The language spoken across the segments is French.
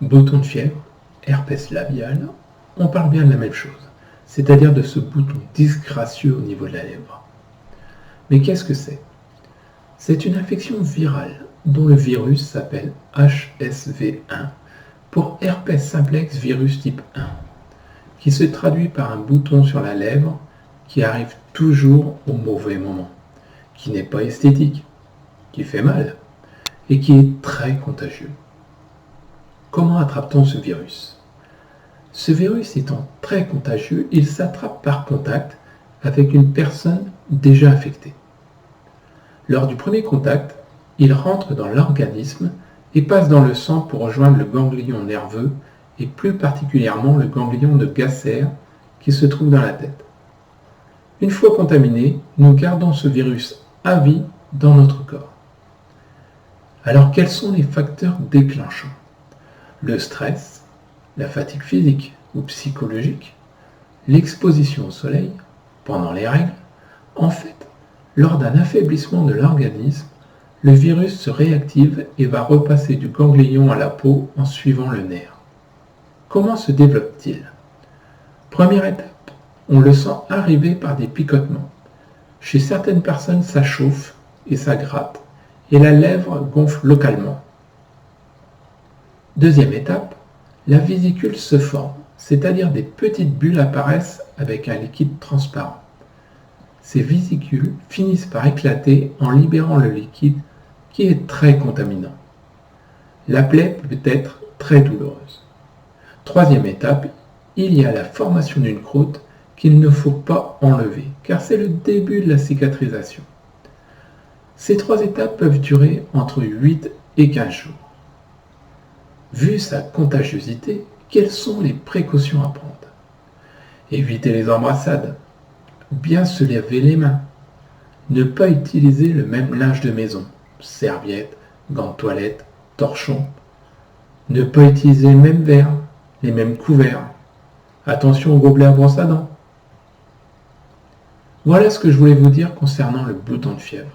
Bouton de fièvre, herpès labial, on parle bien de la même chose, c'est-à-dire de ce bouton disgracieux au niveau de la lèvre. Mais qu'est-ce que c'est? C'est une infection virale dont le virus s'appelle HSV1 pour herpès simplex virus type 1, qui se traduit par un bouton sur la lèvre qui arrive toujours au mauvais moment, qui n'est pas esthétique, qui fait mal et qui est très contagieux. Comment attrape-t-on ce virus? Ce virus étant très contagieux, il s'attrape par contact avec une personne déjà infectée. Lors du premier contact, il rentre dans l'organisme et passe dans le sang pour rejoindre le ganglion nerveux et plus particulièrement le ganglion de Gasser qui se trouve dans la tête. Une fois contaminé, nous gardons ce virus à vie dans notre corps. Alors quels sont les facteurs déclenchants? Le stress, la fatigue physique ou psychologique, l'exposition au soleil, pendant les règles. En fait, lors d'un affaiblissement de l'organisme, le virus se réactive et va repasser du ganglion à la peau en suivant le nerf. Comment se développe-t-il? Première étape, on le sent arriver par des picotements. Chez certaines personnes, ça chauffe et ça gratte, et la lèvre gonfle localement. Deuxième étape, la vésicule se forme, c'est-à-dire des petites bulles apparaissent avec un liquide transparent. Ces vésicules finissent par éclater en libérant le liquide qui est très contaminant. La plaie peut être très douloureuse. Troisième étape, il y a la formation d'une croûte qu'il ne faut pas enlever, car c'est le début de la cicatrisation. Ces trois étapes peuvent durer entre 8 et 15 jours. Vu sa contagiosité, quelles sont les précautions à prendre? Éviter les embrassades, bien se laver les mains, ne pas utiliser le même linge de maison, serviettes, gants de toilette, torchons, ne pas utiliser les mêmes verres, les mêmes couverts, attention aux gobelets à brosse à dents. Voilà ce que je voulais vous dire concernant le bouton de fièvre.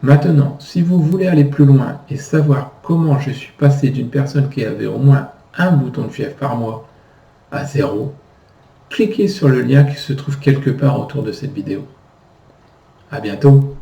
Maintenant, si vous voulez aller plus loin et savoir comment je suis passé d'une personne qui avait au moins un bouton de fièvre par mois à 0, cliquez sur le lien qui se trouve quelque part autour de cette vidéo. À bientôt!